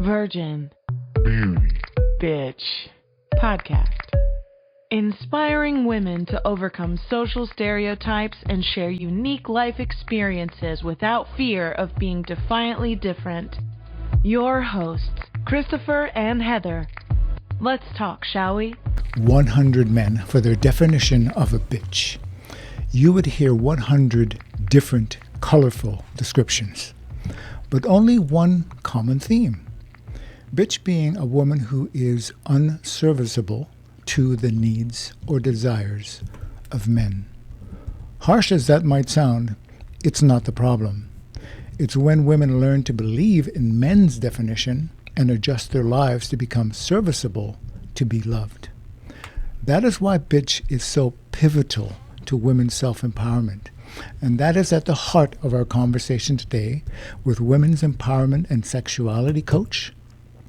Virgin. Beauty. Bitch. Podcast. Inspiring women to overcome social stereotypes and share unique life experiences without fear of being defiantly different. Your hosts, Christopher and Heather. Let's talk, shall we? 100 men for their definition of a bitch. You would hear 100 different, colorful descriptions, but only one common theme. Bitch being a woman who is unserviceable to the needs or desires of men. Harsh as that might sound, it's not the problem. It's when women learn to believe in men's definition and adjust their lives to become serviceable to be loved. That is why bitch is so pivotal to women's self-empowerment. And that is at the heart of our conversation today with women's empowerment and sexuality coach,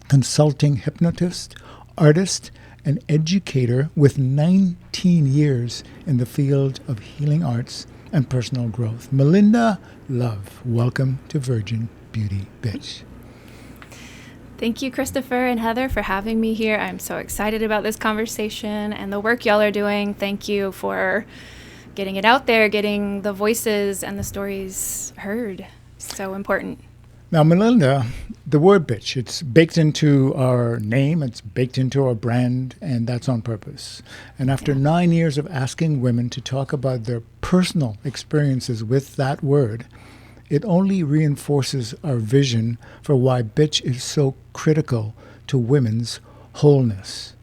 consulting hypnotist, artist, and educator with 19 years in the field of healing arts and personal growth. Melinda Love, welcome to Virgin Beauty Bitch. Thank you, Christopher and Heather, for having me here. I'm so excited about this conversation and the work y'all are doing. Thank you for getting it out there, getting the voices and the stories heard. So important. Now, Melinda, the word bitch, it's baked into our name, it's baked into our brand, and that's on purpose. And after 9 years of asking women to talk about their personal experiences with that word, it only reinforces our vision for why bitch is so critical to women's wholeness.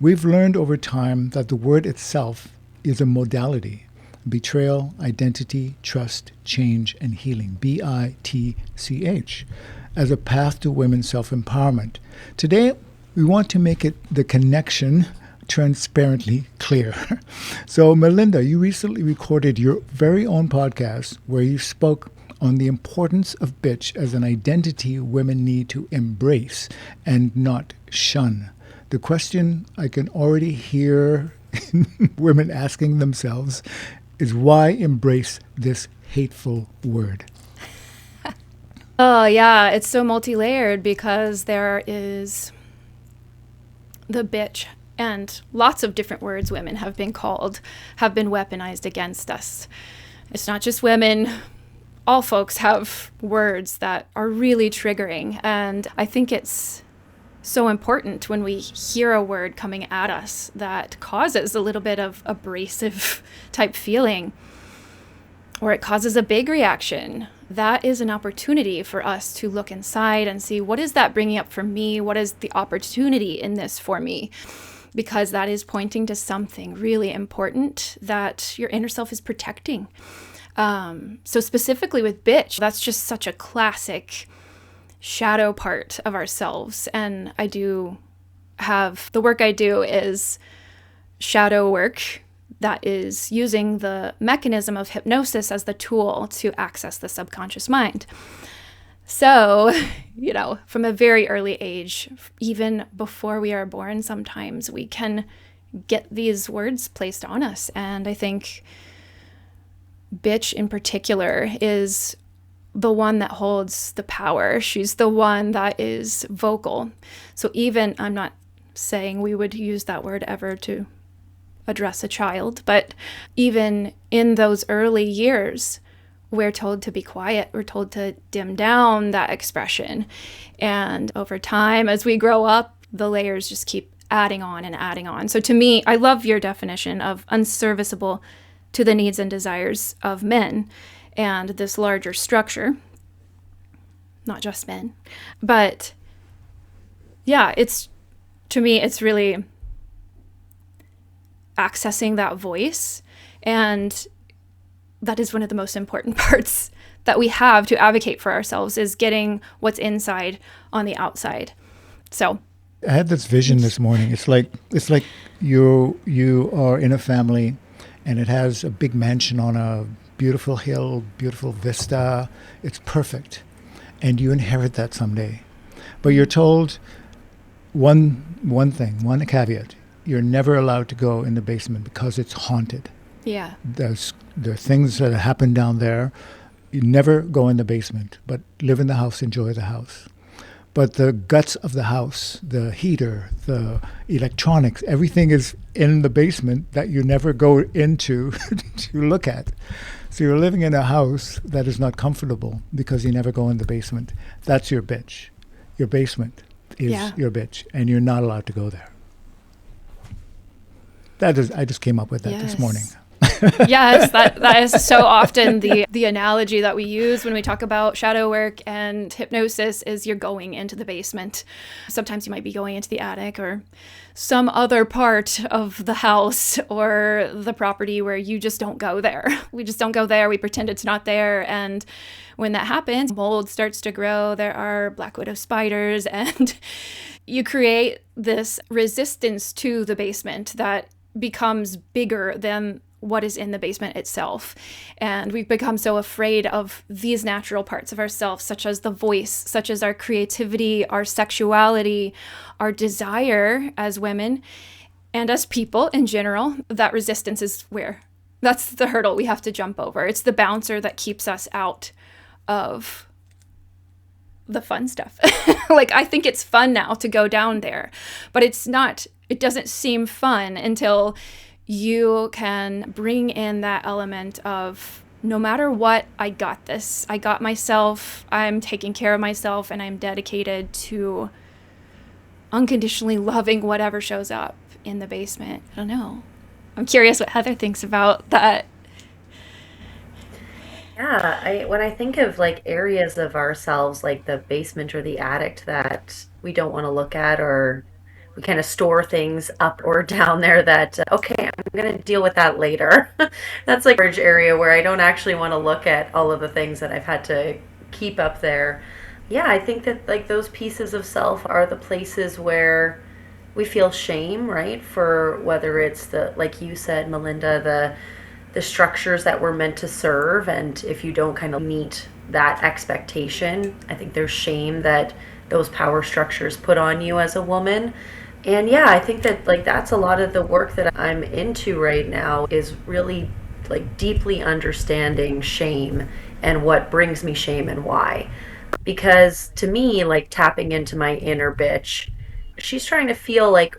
We've learned over time that the word itself is a modality. Betrayal, identity, trust, change, and healing, BITCH, as a path to women's self-empowerment. Today, we want to make it the connection transparently clear. So, Melinda, you recently recorded your very own podcast where you spoke on the importance of bitch as an identity women need to embrace and not shun. The question I can already hear women asking themselves is why embrace this hateful word? Oh, yeah, it's so multi-layered because there is the bitch and lots of different words women have been called, have been weaponized against us. It's not just women. All folks have words that are really triggering. And I think it's so important when we hear a word coming at us that causes a little bit of abrasive type feeling, or it causes a big reaction. That is an opportunity for us to look inside and see, what is that bringing up for me? What is the opportunity in this for me? Because that is pointing to something really important that your inner self is protecting. So specifically with bitch, that's just such a classic shadow part of ourselves. And I do have, the work I do is shadow work that is using the mechanism of hypnosis as the tool to access the subconscious mind. So, from a very early age, even before we are born, sometimes we can get these words placed on us. And I think bitch in particular is the one that holds the power. She's the one that is vocal. So even, I'm not saying we would use that word ever to address a child, but even in those early years, we're told to be quiet. We're told to dim down that expression. And over time, as we grow up, the layers just keep adding on and adding on. So to me, I love your definition of unserviceable to the needs and desires of men and this larger structure, not just men. But yeah, to me, it's really accessing that voice. And that is one of the most important parts that we have to advocate for ourselves, is getting what's inside on the outside. So I had this vision this morning. It's like you are in a family and it has a big mansion on a beautiful hill, beautiful vista. It's perfect. And you inherit that someday. But you're told one caveat. You're never allowed to go in the basement because it's haunted. Yeah. There are things that happen down there. You never go in the basement, but live in the house, enjoy the house. But the guts of the house, the heater, the electronics, everything is in the basement that you never go into to look at. So you're living in a house that is not comfortable because you never go in the basement. That's your bitch. Your basement is your bitch, and you're not allowed to go there. I just came up with that this morning. Yes, that is so often the analogy that we use when we talk about shadow work and hypnosis is you're going into the basement. Sometimes you might be going into the attic or some other part of the house or the property where you just don't go there. We just don't go there. We pretend it's not there. And when that happens, mold starts to grow. There are black widow spiders, and you create this resistance to the basement that becomes bigger than what is in the basement itself. And we've become so afraid of these natural parts of ourselves, such as the voice, such as our creativity, our sexuality, our desire as women, and as people in general. That resistance is that's the hurdle we have to jump over. It's the bouncer that keeps us out of the fun stuff. Like, I think it's fun now to go down there, but it doesn't seem fun until you can bring in that element of, no matter what, I got this. I got myself. I'm taking care of myself, and I'm dedicated to unconditionally loving whatever shows up in the basement. I don't know. I'm curious what Heather thinks about that. Yeah, when I think of like areas of ourselves, like the basement or the attic that we don't want to look at, or we kind of store things up or down there that, okay, I'm going to deal with that later. That's like a storage area where I don't actually want to look at all of the things that I've had to keep up there. Yeah, I think that like those pieces of self are the places where we feel shame, right? For whether it's like you said, Melinda, the structures that we're meant to serve. And if you don't kind of meet that expectation, I think there's shame that those power structures put on you as a woman. And yeah, I think that like that's a lot of the work that I'm into right now, is really like deeply understanding shame and what brings me shame and why. Because to me, like tapping into my inner bitch, she's trying to feel like,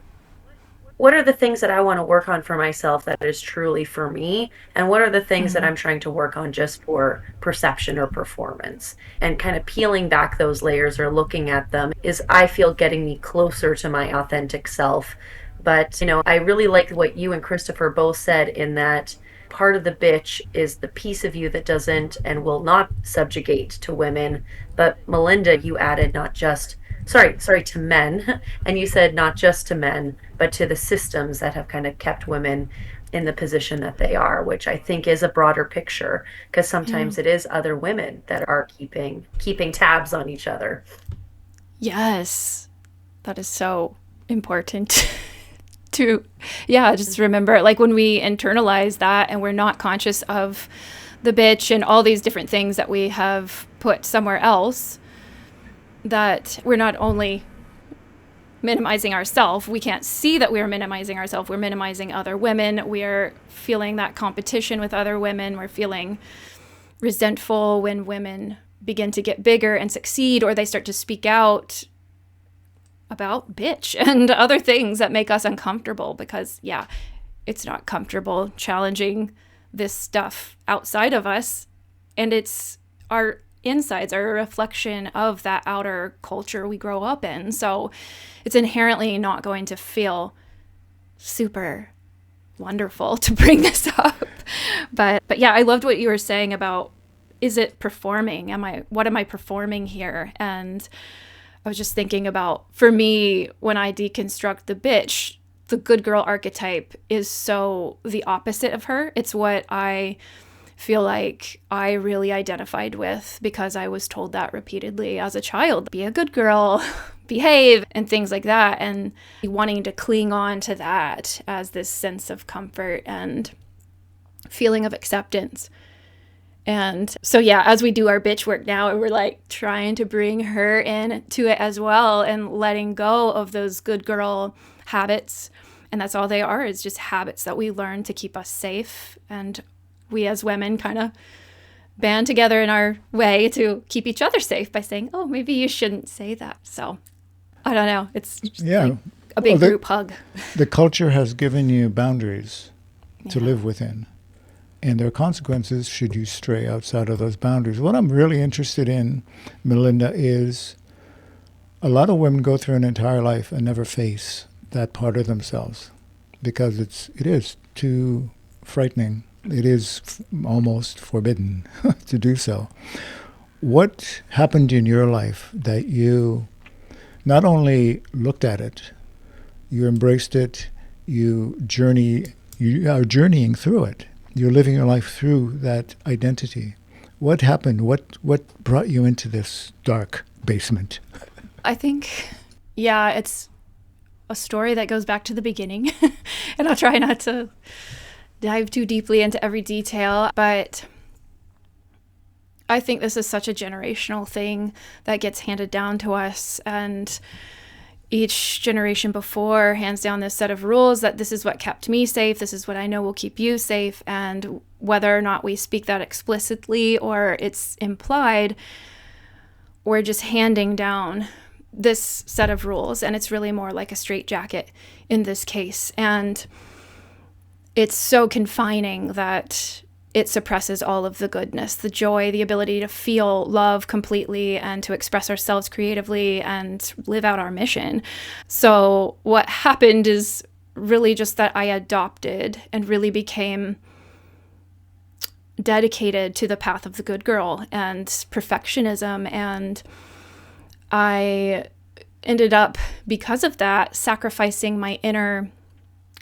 what are the things that I want to work on for myself that is truly for me? And what are the things that I'm trying to work on just for perception or performance? And kind of peeling back those layers or looking at them is, I feel, getting me closer to my authentic self. But, I really like what you and Christopher both said, in that part of the bitch is the piece of you that doesn't and will not subjugate to women. But Melinda, you added not just sorry, to men. And you said not just to men, but to the systems that have kind of kept women in the position that they are, which I think is a broader picture, because sometimes it is other women that are keeping tabs on each other. Yes, that is so important to, just remember, like when we internalize that and we're not conscious of the bitch and all these different things that we have put somewhere else, that we're not only minimizing ourselves, we can't see that we're minimizing ourselves, we're minimizing other women, we're feeling that competition with other women, we're feeling resentful when women begin to get bigger and succeed, or they start to speak out about bitch and other things that make us uncomfortable, because it's not comfortable challenging this stuff outside of us, and it's our insides are a reflection of that outer culture we grow up in. So it's inherently not going to feel super wonderful to bring this up. But yeah, I loved what you were saying about, is it performing? What am I performing here? And I was just thinking about, for me, when I deconstruct the bitch, the good girl archetype is so the opposite of her. It's what I feel like I really identified with, because I was told that repeatedly as a child. Be a good girl, behave, and things like that. And wanting to cling on to that as this sense of comfort and feeling of acceptance. And so, as we do our bitch work now, we're like trying to bring her into it as well, and letting go of those good girl habits. And that's all they are, is just habits that we learn to keep us safe. And we as women kind of band together in our way to keep each other safe by saying, oh, maybe you shouldn't say that. So I don't know. It's just like a big group hug. The culture has given you boundaries to live within. And there are consequences should you stray outside of those boundaries. What I'm really interested in, Melinda, is a lot of women go through an entire life and never face that part of themselves because it is too frightening. It is almost forbidden to do so. What happened in your life that you not only looked at it, you embraced it, you are journeying through it. You're living your life through that identity. What happened? What brought you into this dark basement? I think, it's a story that goes back to the beginning. And I'll try not to dive too deeply into every detail, but I think this is such a generational thing that gets handed down to us, and each generation before hands down this set of rules that this is what kept me safe, this is what I know will keep you safe, and whether or not we speak that explicitly or it's implied, we're just handing down this set of rules, and it's really more like a straitjacket in this case, and it's so confining that it suppresses all of the goodness, the joy, the ability to feel love completely and to express ourselves creatively and live out our mission. So what happened is really just that I adopted and really became dedicated to the path of the good girl and perfectionism. And I ended up, because of that, sacrificing my inner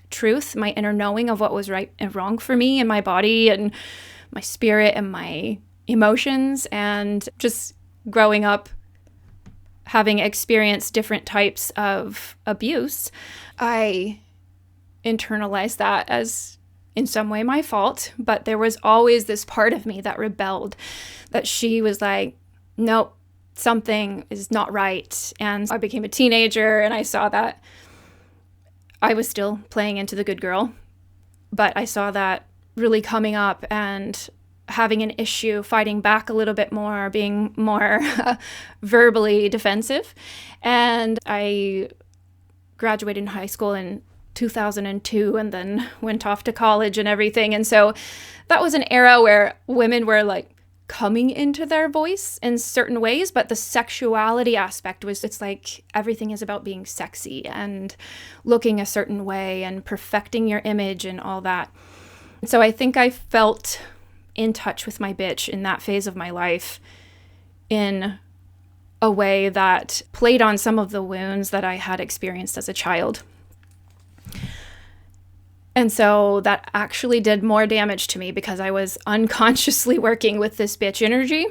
truth, my inner knowing of what was right and wrong for me and my body and my spirit and my emotions, and just growing up having experienced different types of abuse, I internalized that as in some way my fault, but there was always this part of me that rebelled, that she was like, nope, something is not right. And I became a teenager and I saw that I was still playing into the good girl, but I saw that really coming up and having an issue, fighting back a little bit more, being more verbally defensive. And I graduated in high school in 2002 and then went off to college and everything. And so that was an era where women were like coming into their voice in certain ways, but the sexuality aspect was, it's like everything is about being sexy and looking a certain way and perfecting your image and all that. So I think I felt in touch with my bitch in that phase of my life in a way that played on some of the wounds that I had experienced as a child. And so that actually did more damage to me because I was unconsciously working with this bitch energy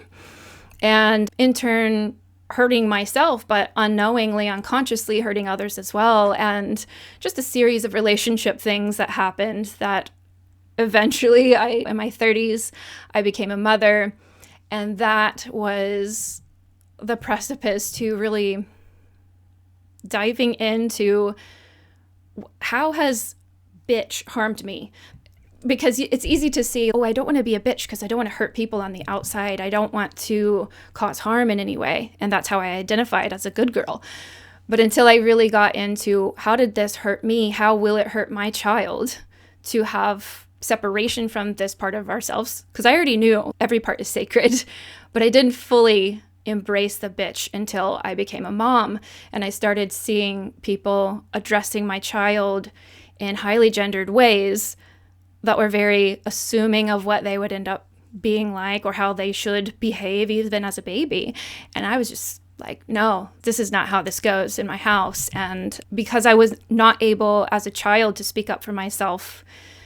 and in turn hurting myself, but unknowingly, unconsciously hurting others as well. And just a series of relationship things that happened that eventually in my 30s, I became a mother. And that was the precipice to really diving into how has bitch harmed me, because it's easy to say, oh, I don't want to be a bitch because I don't want to hurt people on the outside. I don't want to cause harm in any way. And that's how I identified as a good girl. But until I really got into how did this hurt me? How will it hurt my child to have separation from this part of ourselves? Because I already knew every part is sacred, but I didn't fully embrace the bitch until I became a mom. And I started seeing people addressing my child in highly gendered ways that were very assuming of what they would end up being like or how they should behave even as a baby. And I was just like, no, this is not how this goes in my house. And because I was not able as a child to speak up for myself,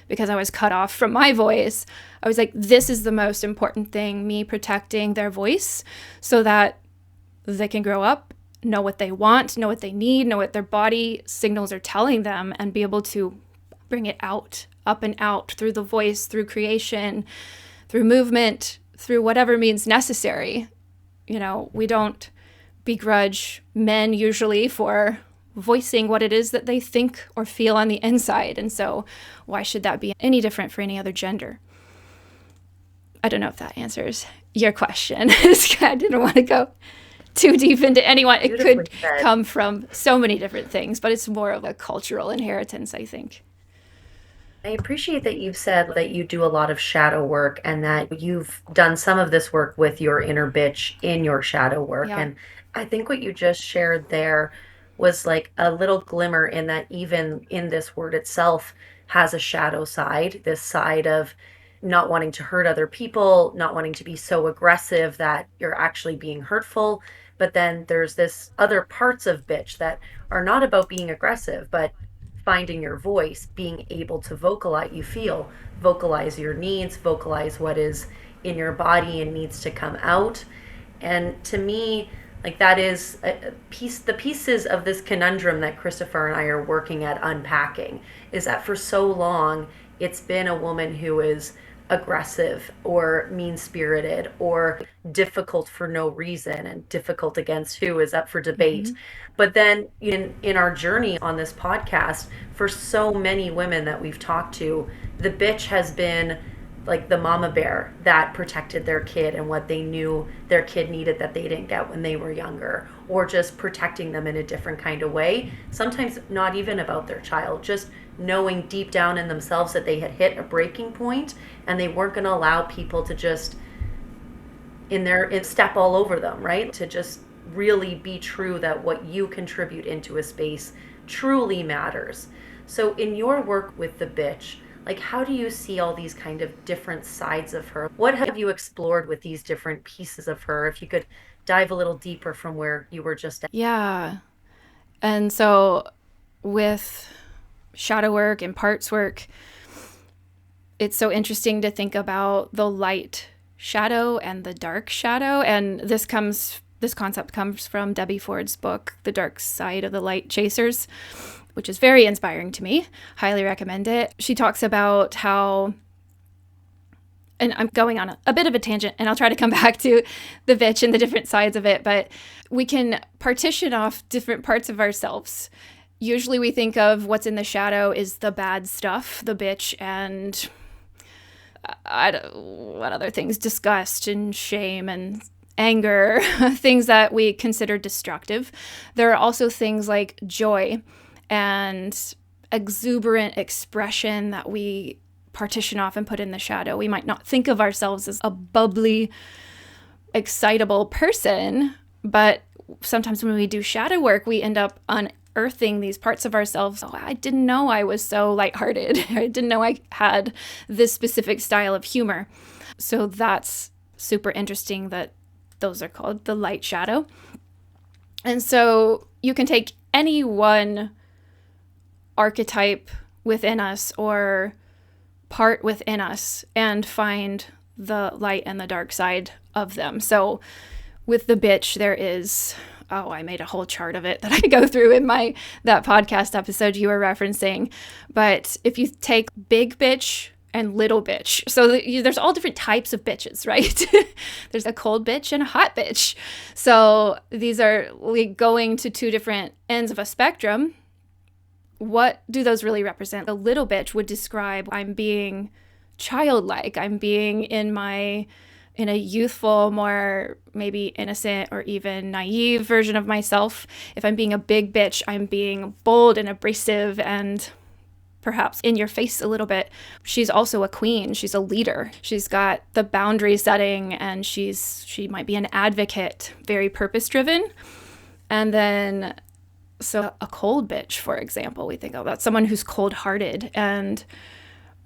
because I was cut off from my voice, I was like, this is the most important thing, me protecting their voice so that they can grow up, know what they want, know what they need, know what their body signals are telling them, and be able to bring it out, up and out through the voice, through creation, through movement, through whatever means necessary. You know, we don't begrudge men usually for voicing what it is that they think or feel on the inside. And so why should that be any different for any other gender? I don't know if that answers your question. I didn't want to go too deep into anyone. It could come from so many different things, but it's more of a cultural inheritance, I think. I appreciate that you've said that you do a lot of shadow work and that you've done some of this work with your inner bitch in your shadow work. Yeah. And I think what you just shared there was like a little glimmer in that even in this word itself has a shadow side, this side of not wanting to hurt other people, not wanting to be so aggressive that you're actually being hurtful. But then there's this other parts of bitch that are not about being aggressive, but finding your voice, being able to vocalize you feel, vocalize your needs, vocalize what is in your body and needs to come out. And to me, like that is a piece, the pieces of this conundrum that Christopher and I are working at unpacking is that for so long, it's been a woman who is aggressive or mean-spirited or difficult for no reason, and difficult against who is up for debate. But then in our journey on this podcast, for so many women that we've talked to, the bitch has been like the mama bear that protected their kid and what they knew their kid needed that they didn't get when they were younger, or just protecting them in a different kind of way. Sometimes not even about their child, just knowing deep down in themselves that they had hit a breaking point and they weren't going to allow people to just step all over them, right? To just really be true that what you contribute into a space truly matters. So in your work with the bitch, like how do you see all these kind of different sides of her? What have you explored with these different pieces of her? If you could dive a little deeper from where you were just at. Yeah. And so with shadow work and parts work, it's so interesting to think about the light shadow and the dark shadow. And this concept comes from Debbie Ford's book, The Dark Side of the Light Chasers, which is very inspiring to me. Highly recommend it. She talks about how, and I'm going on a bit of a tangent, and I'll try to come back to the bitch and the different sides of it, but we can partition off different parts of ourselves. Usually we think of what's in the shadow is the bad stuff, the bitch, and what other things? Disgust and shame and anger, things that we consider destructive. There are also things like joy and exuberant expression that we partition off and put in the shadow. We might not think of ourselves as a bubbly, excitable person, but sometimes when we do shadow work, we end up unearthing these parts of ourselves. Oh, I didn't know I was so lighthearted. I didn't know I had this specific style of humor. So that's super interesting that those are called the light shadow. And so you can take any one archetype within us or part within us and find the light and the dark side of them. So with the bitch, there is, I made a whole chart of it that I go through in that podcast episode you were referencing. But if you take big bitch and little bitch, so there's all different types of bitches, right? There's a cold bitch and a hot bitch. So these are going to two different ends of a spectrum. What do those really represent? The little bitch would describe I'm being childlike. I'm being in a youthful, more maybe innocent or even naive version of myself. If I'm being a big bitch, I'm being bold and abrasive and perhaps in your face a little bit. She's also a queen. She's a leader. She's got the boundary setting and she might be an advocate, very purpose driven. And then so a cold bitch, for example, we think, that's someone who's cold-hearted.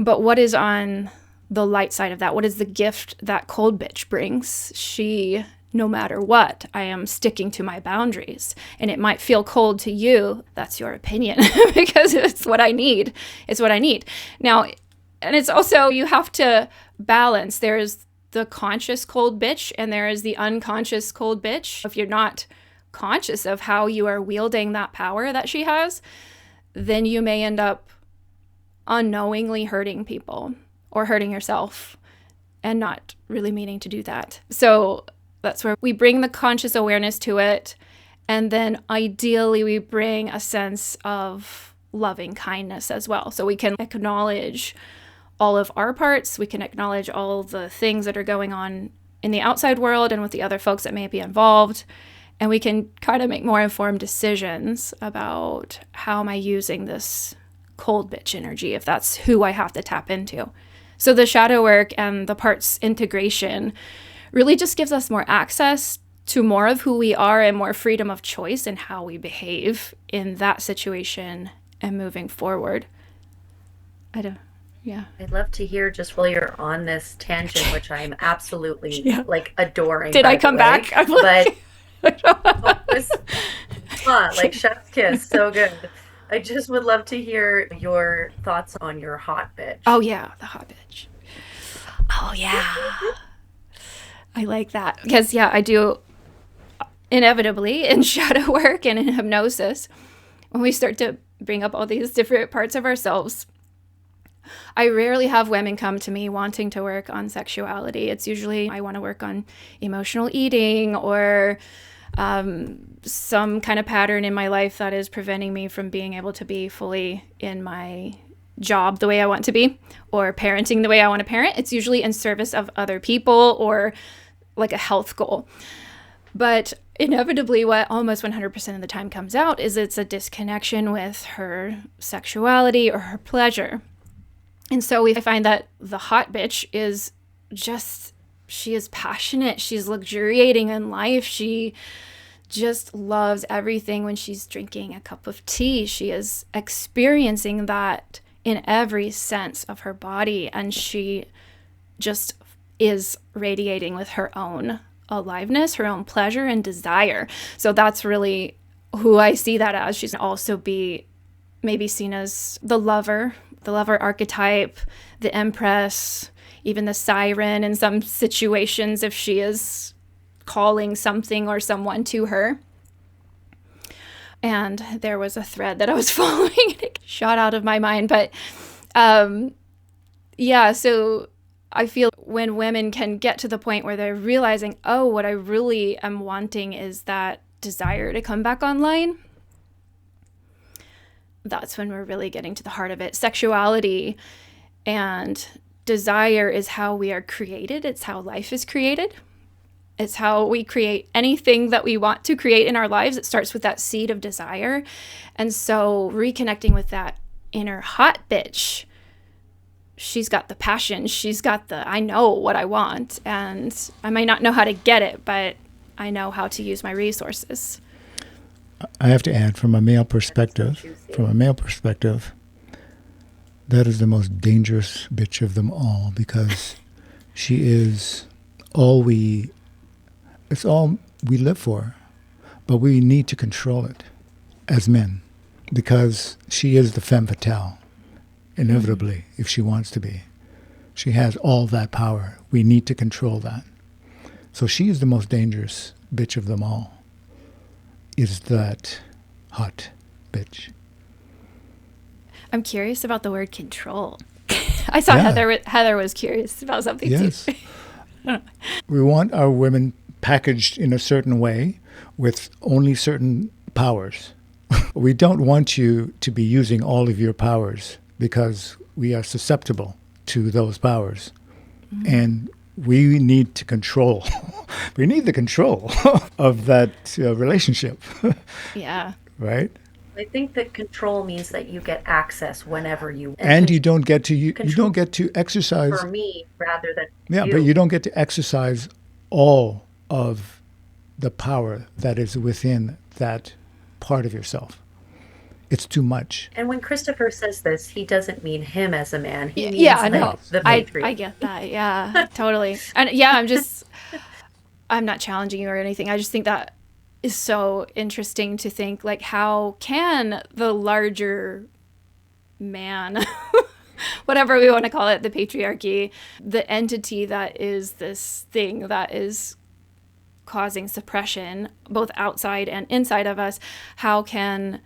But what is on the light side of that? What is the gift that cold bitch brings? She, no matter what, I am sticking to my boundaries. And it might feel cold to you. That's your opinion because it's what I need. It's what I need. Now, and it's also, you have to balance. There's the conscious cold bitch and there is the unconscious cold bitch. If you're not conscious of how you are wielding that power that she has, then you may end up unknowingly hurting people or hurting yourself and not really meaning to do that. So that's where we bring the conscious awareness to it. And then ideally we bring a sense of loving kindness as well. So we can acknowledge all of our parts. We can acknowledge all the things that are going on in the outside world and with the other folks that may be involved. And we can kind of make more informed decisions about how am I using this cold bitch energy, if that's who I have to tap into. So the shadow work and the parts integration really just gives us more access to more of who we are and more freedom of choice in how we behave in that situation and moving forward. I'd love to hear, just while you're on this tangent, which I'm absolutely like adoring. Did I come back? But what was like chef's kiss, so good. I just would love to hear your thoughts on your hot bitch. Oh yeah, the hot bitch. Oh yeah. I like that because I do inevitably in shadow work and in hypnosis, when we start to bring up all these different parts of ourselves, I rarely have women come to me wanting to work on sexuality. It's usually I want to work on emotional eating or some kind of pattern in my life that is preventing me from being able to be fully in my job the way I want to be, or parenting the way I want to parent. It's usually in service of other people or like a health goal. But inevitably, what almost 100% of the time comes out is it's a disconnection with her sexuality or her pleasure. And so we find that the hot bitch is just, she is passionate. She's luxuriating in life. She just loves everything when she's drinking a cup of tea. She is experiencing that in every sense of her body. And she just is radiating with her own aliveness, her own pleasure and desire. So that's really who I see that as. She's also be maybe seen as the lover archetype, the empress, even the siren in some situations if she is calling something or someone to her. And there was a thread that I was following and it shot out of my mind. But so I feel when women can get to the point where they're realizing, oh, what I really am wanting is that desire to come back online, that's when we're really getting to the heart of it. Sexuality and desire is how we are created. It's how life is created. It's how we create anything that we want to create in our lives. It starts with that seed of desire. And so reconnecting with that inner hot bitch, she's got the passion. She's got the, I know what I want. And I might not know how to get it, but I know how to use my resources. I have to add, from a male perspective, that is the most dangerous bitch of them all, because she is it's all we live for, but we need to control it as men, because she is the femme fatale, inevitably, if she wants to be. She has all that power. We need to control that. So she is the most dangerous bitch of them all, is that hot bitch. I'm curious about the word control. I saw Heather was curious about something too. We want our women packaged in a certain way with only certain powers. We don't want you to be using all of your powers because we are susceptible to those powers. Mm-hmm. And we need to control. We need the control of that relationship. Yeah. Right? I think that control means that you get access whenever you want. And you don't get to exercise. For me, rather than but you don't get to exercise all of the power that is within that part of yourself. It's too much. And when Christopher says this, he doesn't mean him as a man. He means the patriot. I get that. Yeah, totally. And I'm not challenging you or anything. I just think that is so interesting to think, like, how can the larger man, whatever we want to call it, the patriarchy, the entity that is this thing that is causing suppression, both outside and inside of us, how can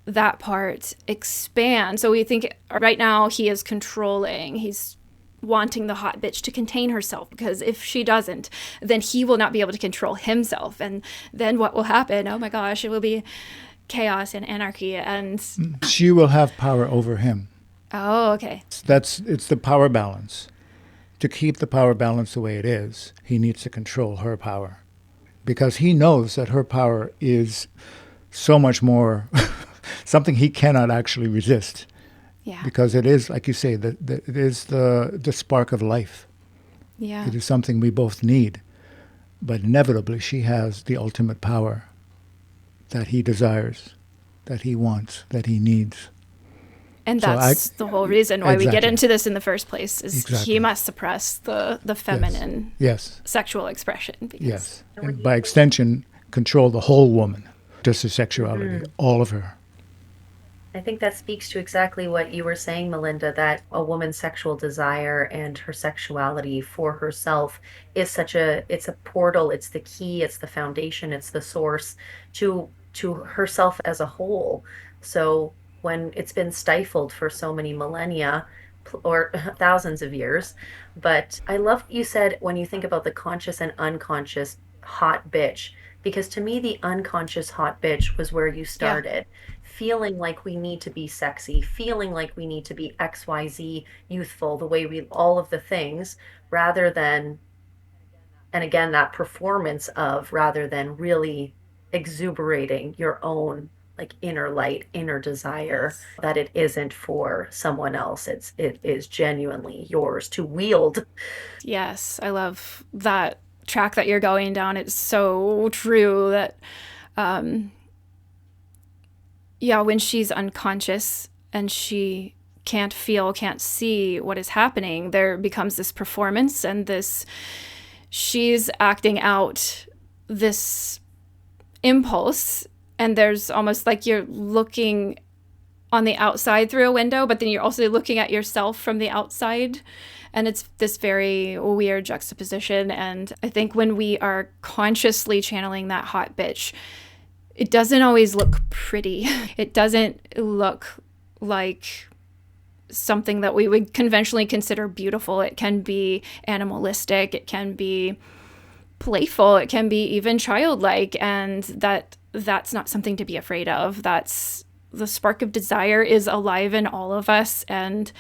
that part expand? So we think right now he is controlling, he's wanting the hot bitch to contain herself, because if she doesn't, then he will not be able to control himself. And then what will happen? Oh my gosh, it will be chaos and anarchy. And she will have power over him. Oh, okay. It's the power balance. To keep the power balance the way it is, he needs to control her power, because he knows that her power is so much more something he cannot actually resist, Yeah. because it is, like you say, it is the spark of life. Yeah. It is something we both need, but inevitably she has the ultimate power that he desires, that he wants, that he needs. And So that's the whole reason why we get exactly. into this in the first place, is Exactly. he must suppress the feminine Yes. sexual expression. Because, Yes. And by extension, control the whole woman, just her sexuality, all of her. I think that speaks to exactly what you were saying, Melinda, that a woman's sexual desire and her sexuality for herself is it's a portal, it's the key, it's the foundation, it's the source to herself as a whole. So when it's been stifled for so many millennia or thousands of years, but I love what you said when you think about the conscious and unconscious hot bitch, because to me the unconscious hot bitch was where you yeah. started, feeling like we need to be sexy, feeling like we need to be XYZ youthful, the way we, all of the things, rather than, and again, that performance of, rather than really exuberating your own like inner light, inner desire, Yes. that it isn't for someone else. It is genuinely yours to wield. Yes. I love that track that you're going down. It's so true that, yeah, when she's unconscious and she can't feel, can't see what is happening, there becomes this performance and this, she's acting out this impulse. And there's almost like you're looking on the outside through a window, but then you're also looking at yourself from the outside. And it's this very weird juxtaposition. And I think when we are consciously channeling that hot bitch, it doesn't always look pretty. It doesn't look like something that we would conventionally consider beautiful. It can be animalistic. It can be playful. It can be even childlike. And that's not something to be afraid of. That's the spark of desire is alive in all of us. And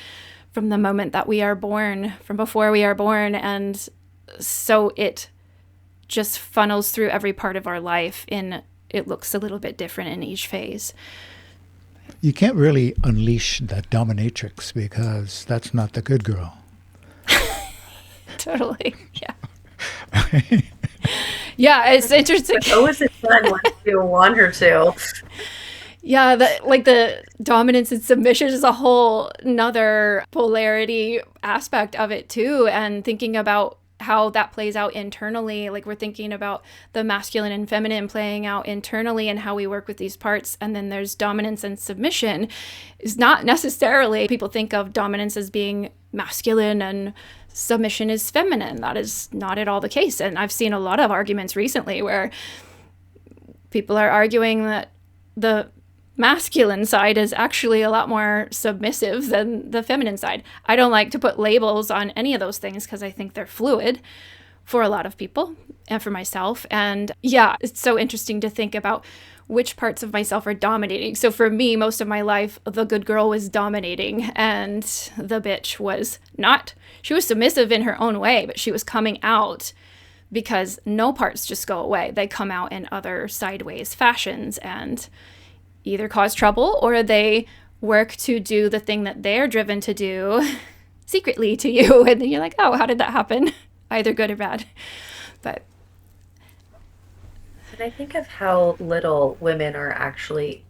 from the moment that we are born, from before we are born. And so it just funnels through every part of our life in, it looks a little bit different in each phase. You can't really unleash that dominatrix, because that's not the good girl. Totally. Yeah. Yeah, it's interesting. Oh, is it fun once you want her to? Yeah, the dominance and submission is a whole another polarity aspect of it too. And thinking about how that plays out internally, like we're thinking about the masculine and feminine playing out internally and how we work with these parts. And then there's dominance and submission is not necessarily, people think of dominance as being masculine and submission is feminine. That is not at all the case. And I've seen a lot of arguments recently where people are arguing that the masculine side is actually a lot more submissive than the feminine side. I don't like to put labels on any of those things because I think they're fluid for a lot of people and for myself. And yeah, it's so interesting to think about which parts of myself are dominating. So for me, most of my life, the good girl was dominating and the bitch was not. She was submissive in her own way, but she was coming out because no parts just go away. They come out in other sideways fashions and either cause trouble or they work to do the thing that they're driven to do secretly to you. And then you're like, oh, how did that happen? Either good or bad. But And I think of how little women are actually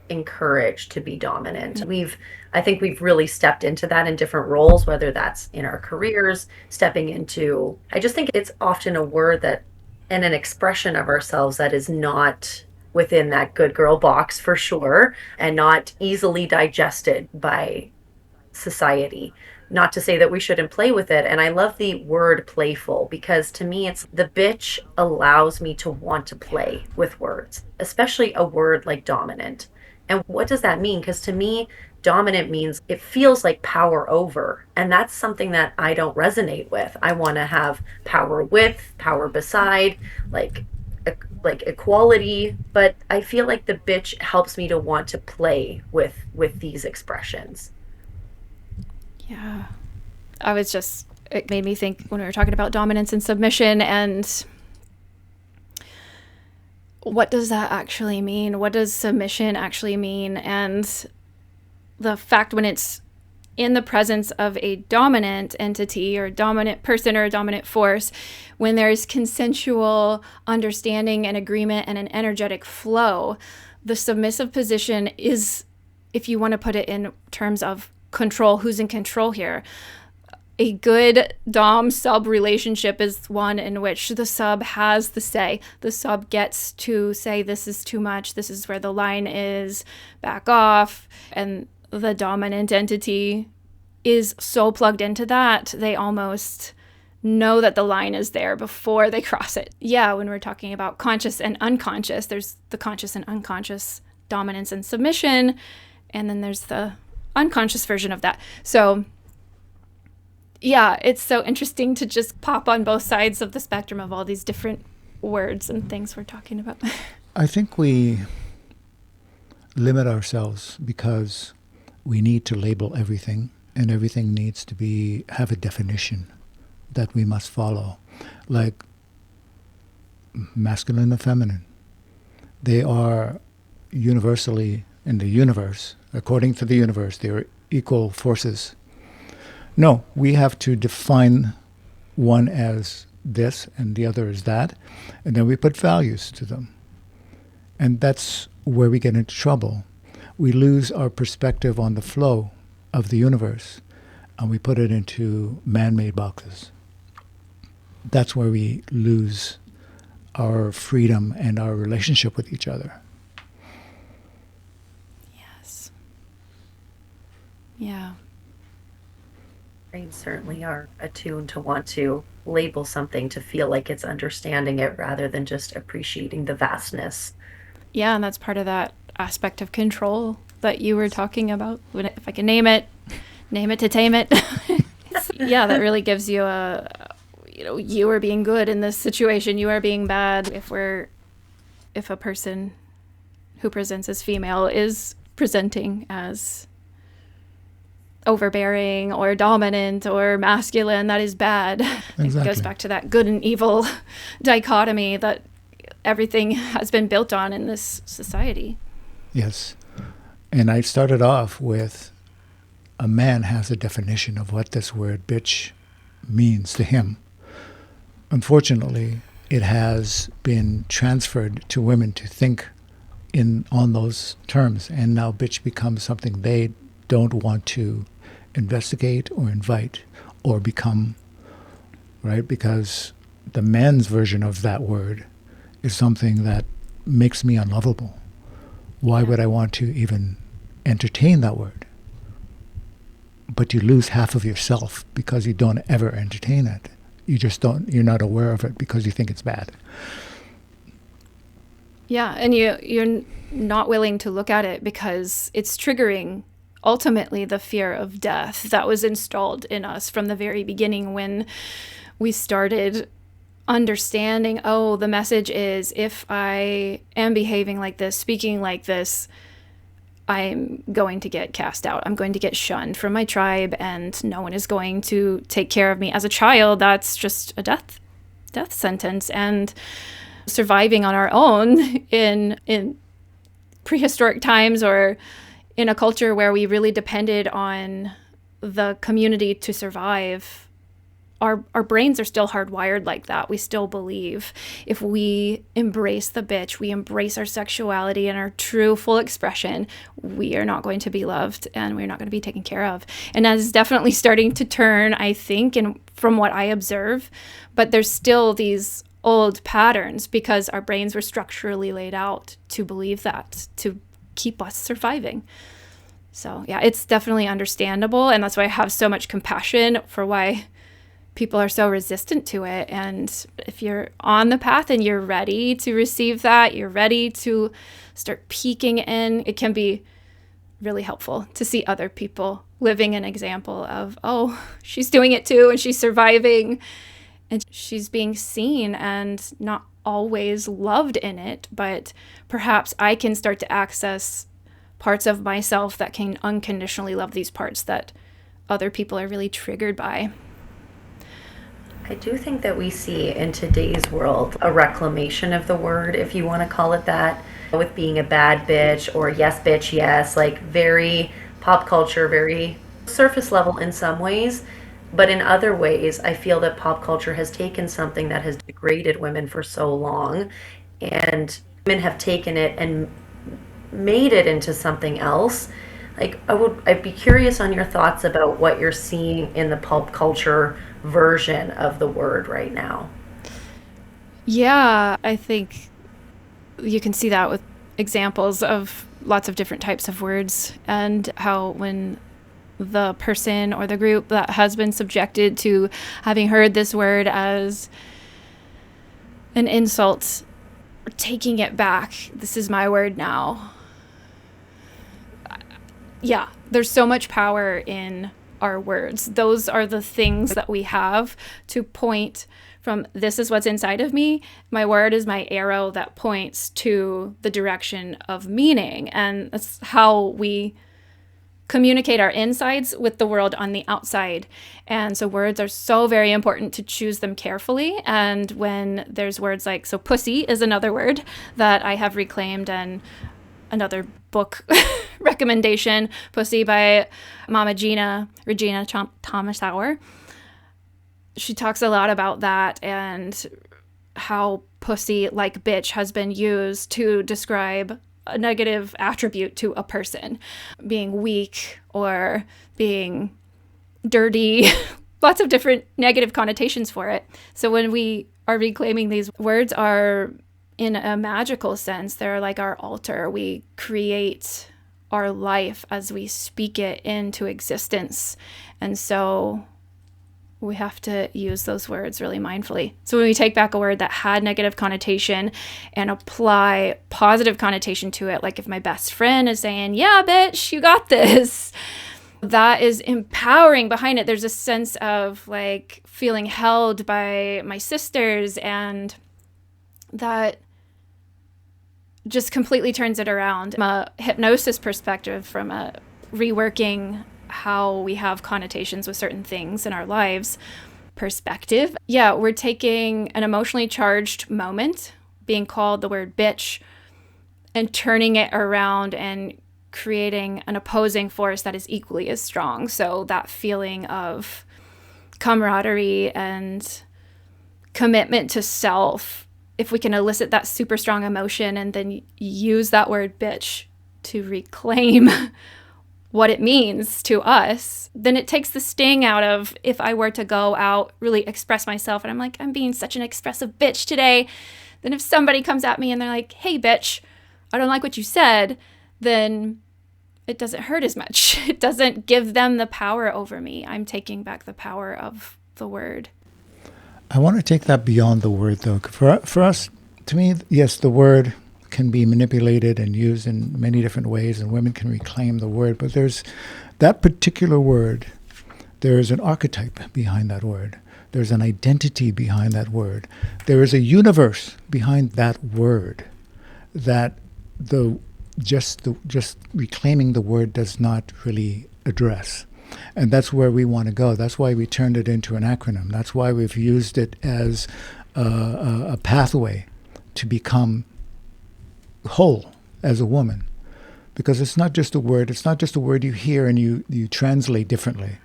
encouraged to be dominant. I think we've really stepped into that in different roles, whether that's in our careers, stepping into, I just think it's often a word that, and an expression of ourselves that is not within that good girl box for sure, and not easily digested by society. Not to say that we shouldn't play with it. And I love the word playful, because to me, it's the bitch allows me to want to play with words, especially a word like dominant. And what does that mean? Because to me, dominant means it feels like power over. And that's something that I don't resonate with. I want to have power with, power beside, like equality, but I feel like the bitch helps me to want to play with these expressions. Yeah. It made me think when we were talking about dominance and submission, and what does that actually mean? What does submission actually mean? And the fact when it's in the presence of a dominant entity or dominant person or a dominant force, when there's consensual understanding and agreement and an energetic flow, the submissive position is, if you want to put it in terms of control, who's in control here? A good dom-sub relationship is one in which the sub has the say. The sub gets to say, this is too much, this is where the line is, back off. And the dominant entity is so plugged into that, they almost know that the line is there before they cross it. Yeah, when we're talking about conscious and unconscious, there's the conscious and unconscious dominance and submission, and then there's the unconscious version of that. So yeah, it's so interesting to just pop on both sides of the spectrum of all these different words and things we're talking about. I think we limit ourselves because we need to label everything, and everything needs to have a definition that we must follow. Like masculine and feminine. They are universally in the universe, according to the universe, they are equal forces. No, we have to define one as this and the other as that, and then we put values to them. And that's where we get into trouble. We lose our perspective on the flow of the universe, and we put it into man-made boxes. That's where we lose our freedom and our relationship with each other. Yes. Yeah. Brains certainly are attuned to want to label something to feel like it's understanding it rather than just appreciating the vastness. Yeah, and that's part of that aspect of control that you were talking about. If I can name it to tame it. Yeah, that really gives you you are being good in this situation, you are being bad. If a person who presents as female is presenting as overbearing or dominant or masculine, that is bad. Exactly. It goes back to that good and evil dichotomy that everything has been built on in this society. Yes. And I started off with a man has a definition of what this word bitch means to him. Unfortunately, it has been transferred to women to think on those terms, and now bitch becomes something they don't want to investigate or invite or become, right? Because the man's version of that word is something that makes me unlovable. Why would I want to even entertain that word? But you lose half of yourself because you don't ever entertain it. You're not aware of it because you think it's bad. Yeah, and you're not willing to look at it because it's triggering ultimately the fear of death that was installed in us from the very beginning when we started understanding, the message is if I am behaving like this, speaking like this, I'm going to get cast out. I'm going to get shunned from my tribe, and no one is going to take care of me. As a child, that's just a death sentence. And surviving on our own in prehistoric times or in a culture where we really depended on the community to survive, our brains are still hardwired like that. We still believe if we embrace the bitch, we embrace our sexuality and our true full expression, we are not going to be loved and we're not going to be taken care of. And that is definitely starting to turn, I think, and from what I observe, but there's still these old patterns because our brains were structurally laid out to believe that, to keep us surviving. So yeah, it's definitely understandable. And that's why I have so much compassion for why people are so resistant to it. And if you're on the path and you're ready to receive that, you're ready to start peeking in, it can be really helpful to see other people living an example of, she's doing it too, and she's surviving, and she's being seen and not always loved in it, but perhaps I can start to access parts of myself that can unconditionally love these parts that other people are really triggered by. I do think that we see in today's world a reclamation of the word, if you want to call it that, with being a bad bitch or yes, bitch, yes, like very pop culture, very surface level in some ways. But in other ways, I feel that pop culture has taken something that has degraded women for so long, and women have taken it and made it into something else. Like I'd be curious on your thoughts about what you're seeing in the pulp culture version of the word right now. Yeah, I think you can see that with examples of lots of different types of words, and how when the person or the group that has been subjected to having heard this word as an insult, taking it back, this is my word now. Yeah, there's so much power in our words. Those are the things that we have to point from, this is what's inside of me. My word is my arrow that points to the direction of meaning. And that's how we communicate our insides with the world on the outside. And so words are so very important to choose them carefully. And when there's words like, so pussy is another word that I have reclaimed, and another book recommendation, Pussy by Mama Regina Thomas Hauer. She talks a lot about that and how pussy, like bitch, has been used to describe a negative attribute to a person, being weak or being dirty, lots of different negative connotations for it. So when we are reclaiming these words, are in a magical sense, they're like our altar. We create our life as we speak it into existence. And so we have to use those words really mindfully. So when we take back a word that had negative connotation and apply positive connotation to it, like if my best friend is saying, yeah, bitch, you got this, that is empowering behind it. There's a sense of like feeling held by my sisters, and that just completely turns it around. From a hypnosis perspective, from a reworking how we have connotations with certain things in our lives perspective, yeah, we're taking an emotionally charged moment, being called the word bitch, and turning it around and creating an opposing force that is equally as strong. So that feeling of camaraderie and commitment to self, if we can elicit that super strong emotion and then use that word bitch to reclaim what it means to us, then it takes the sting out of, if I were to go out, really express myself, and I'm like, I'm being such an expressive bitch today, then if somebody comes at me and they're like, hey bitch, I don't like what you said, then it doesn't hurt as much. It doesn't give them the power over me. I'm taking back the power of the word. I want to take that beyond the word, though. For us, to me, yes, the word can be manipulated and used in many different ways, and women can reclaim the word. But there's that particular word, there's an archetype behind that word. There's an identity behind that word. There is a universe behind that word that just reclaiming the word does not really address. And that's where we want to go. That's why we turned it into an acronym. That's why we've used it as a pathway to become whole as a woman. Because it's not just a word. It's not just a word you hear and you translate differently.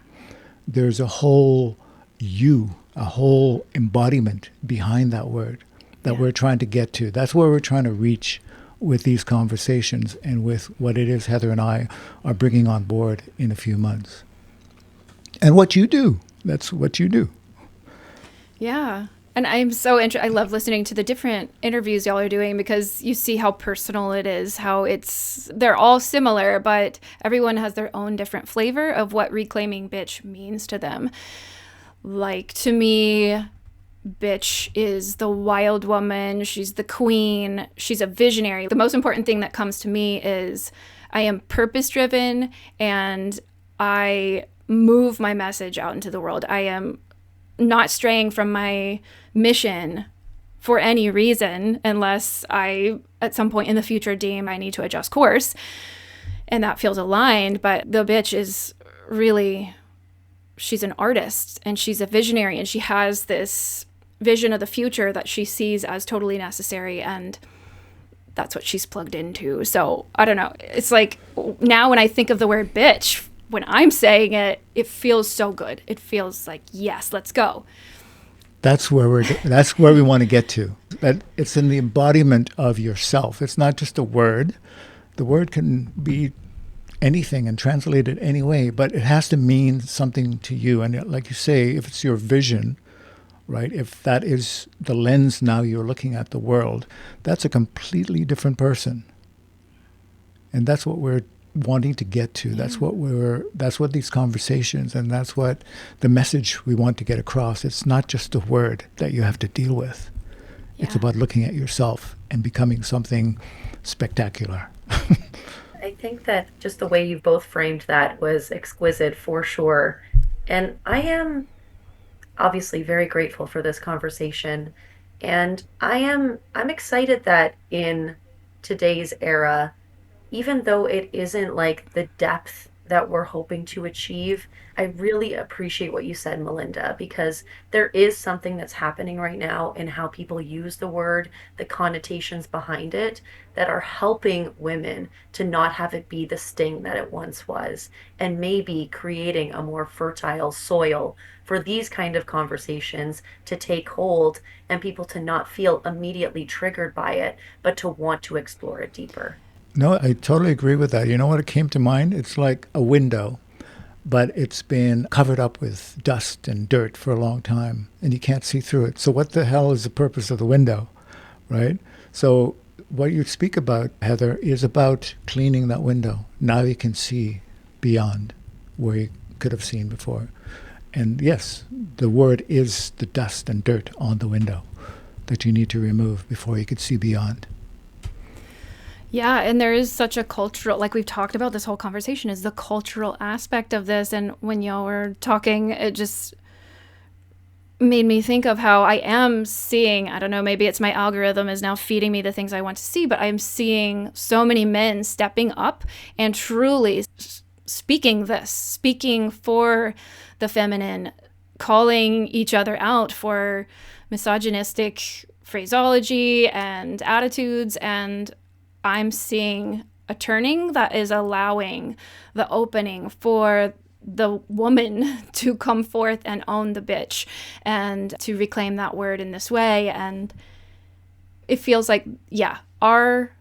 There's a whole a whole embodiment behind that word that we're trying to get to. That's where we're trying to reach with these conversations and with what it is Heather and I are bringing on board in a few months. And what you do, that's what you do. Yeah. And I'm so I love listening to the different interviews y'all are doing, because you see how personal it is, how they're all similar, but everyone has their own different flavor of what reclaiming bitch means to them. Like, to me, bitch is the wild woman. She's the queen. She's a visionary. The most important thing that comes to me is I am purpose-driven and I move my message out into the world. I am not straying from my mission for any reason, unless I, at some point in the future, deem I need to adjust course and that feels aligned. But the bitch is really she's an artist and she's a visionary, and she has this vision of the future that she sees as totally necessary, and that's what she's plugged into. So I don't know. It's like now when I think of the word bitch, when I'm saying it, it feels so good. It feels like, yes, let's go. That's where we want to get to. That it's in the embodiment of yourself. It's not just a word. The word can be anything and translate it any way, but it has to mean something to you. And like you say, if it's your vision, right? If that is the lens now you're looking at the world, that's a completely different person. And that's what we're wanting to get to. Yeah. That's what these conversations, and that's what the message we want to get across. It's not just a word that you have to deal with. Yeah. It's about looking at yourself and becoming something spectacular. I think that just the way you both framed that was exquisite for sure. And I am obviously very grateful for this conversation. And I'm excited that in today's era, even though it isn't like the depth that we're hoping to achieve, I really appreciate what you said, Melinda, because there is something that's happening right now in how people use the word, the connotations behind it, that are helping women to not have it be the sting that it once was, and maybe creating a more fertile soil for these kind of conversations to take hold and people to not feel immediately triggered by it, but to want to explore it deeper. No, I totally agree with that. You know what it came to mind? It's like a window, but it's been covered up with dust and dirt for a long time, and you can't see through it. So what the hell is the purpose of the window, right? So what you speak about, Heather, is about cleaning that window. Now you can see beyond where you could have seen before. And yes, the word is the dust and dirt on the window that you need to remove before you could see beyond. Yeah, and there is such a cultural, like we've talked about this whole conversation, is the cultural aspect of this. And when y'all were talking, it just made me think of how I am seeing, I don't know, maybe it's my algorithm is now feeding me the things I want to see, but I'm seeing so many men stepping up and truly speaking for the feminine, calling each other out for misogynistic phraseology and attitudes, and I'm seeing a turning that is allowing the opening for the woman to come forth and own the bitch and to reclaim that word in this way. And it feels like, yeah, our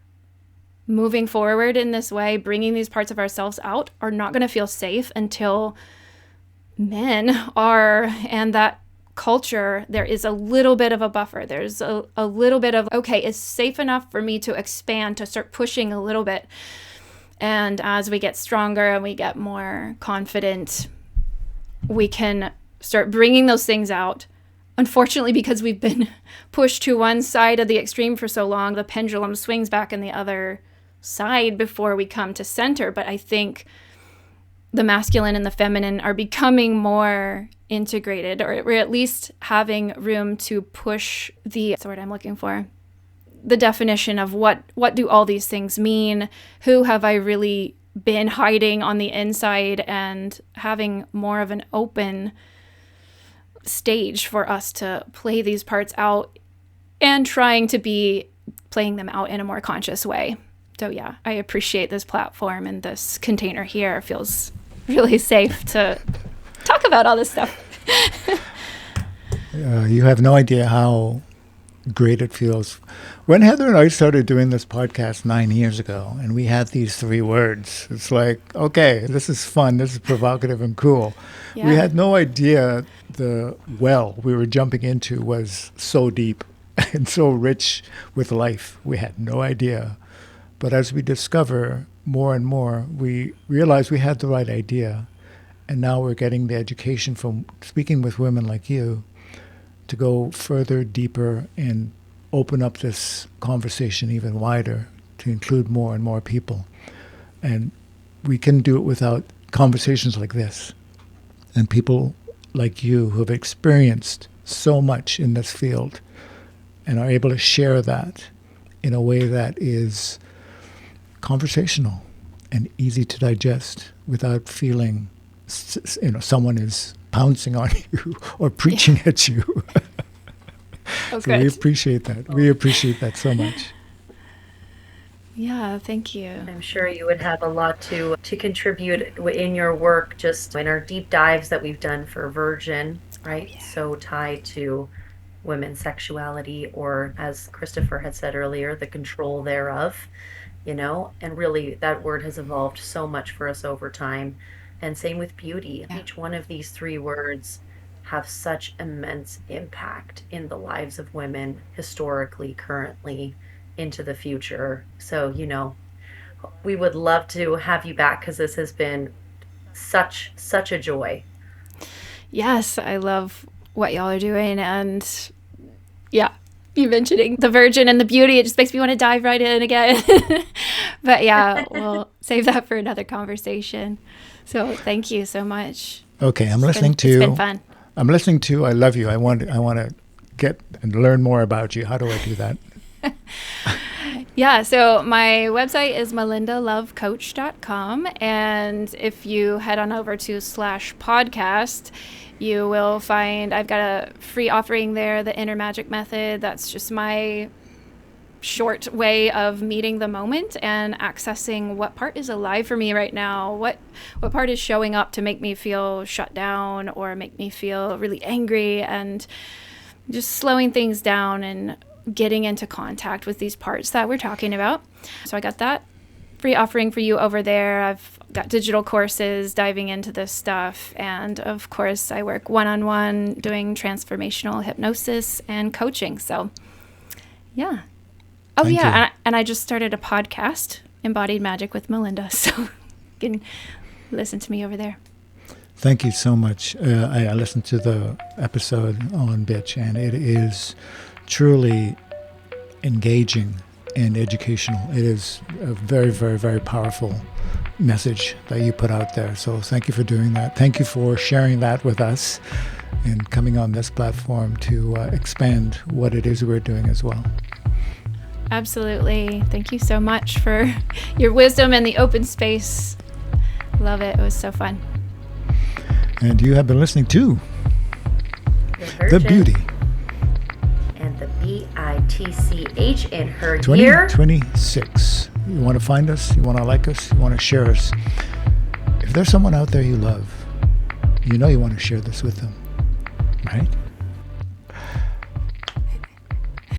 moving forward in this way, bringing these parts of ourselves out, are not going to feel safe until men are, and that culture, there is a little bit of a buffer. There's a little bit of, okay, it's safe enough for me to expand, to start pushing a little bit. And as we get stronger and we get more confident, we can start bringing those things out. Unfortunately, because we've been pushed to one side of the extreme for so long, the pendulum swings back in the other side before we come to center. But I think the masculine and the feminine are becoming more integrated, or we're at least having room to push the word I'm looking for, the definition of what do all these things mean? Who have I really been hiding on the inside, and having more of an open stage for us to play these parts out and trying to be playing them out in a more conscious way. So yeah, I appreciate this platform, and this container here feels really safe to talk about all this stuff. You have no idea how great it feels. When Heather and I started doing this podcast 9 years ago, and we had these 3 words, it's like, okay, this is fun, this is provocative and cool. Yeah. We had no idea the well we were jumping into was so deep and so rich with life. We had no idea. But as we discover more and more, we realize we had the right idea. And now we're getting the education from speaking with women like you to go further, deeper, and open up this conversation even wider to include more and more people. And we can do it without conversations like this. And people like you who have experienced so much in this field and are able to share that in a way that is conversational and easy to digest without feeling someone is pouncing on you or preaching at you. Oh, So we good. appreciate that. We appreciate that so much. Yeah, thank you. I'm sure you would have a lot to contribute in your work, just in our deep dives that we've done for Virgin, right? Yeah. So tied to women's sexuality, or as Christopher had said earlier, the control thereof, and really that word has evolved so much for us over time. And same with beauty. Yeah. Each one of these three words have such immense impact in the lives of women historically, currently, into the future. So, we would love to have you back because this has been such a joy. Yes, I love what y'all are doing. And yeah, you mentioning the virgin and the beauty, it just makes me want to dive right in again. But yeah, we'll save that for another conversation. So thank you so much. Okay, It's been fun. I'm listening to I Love You. I want to get and learn more about you. How do I do that? Yeah, so my website is melindalovecoach.com. And if you head on over to /podcast, you will find I've got a free offering there, the Inner Magic Method. That's just my short way of meeting the moment and accessing what part is alive for me right now. What part is showing up to make me feel shut down or make me feel really angry, and just slowing things down and getting into contact with these parts that we're talking about. So I got that free offering for you over there. I've got digital courses diving into this stuff. And of course, I work one-on-one doing transformational hypnosis and coaching. So yeah. Oh, Thank yeah. you. And I just started a podcast, Embodied Magic with Melinda. So you can listen to me over there. Thank you so much. I listened to the episode on Bitch, and it is truly engaging and educational. It is a very, very, very powerful message that you put out there. So thank you for doing that. Thank you for sharing that with us and coming on this platform to expand what it is we're doing as well. Absolutely. Thank you so much for your wisdom and the open space. Love it. It was so fun. And you have been listening to The Virgin Beauty and the BITCH in her year. 2026. You want to find us? You want to like us? You want to share us? If there's someone out there you love, you want to share this with them, right?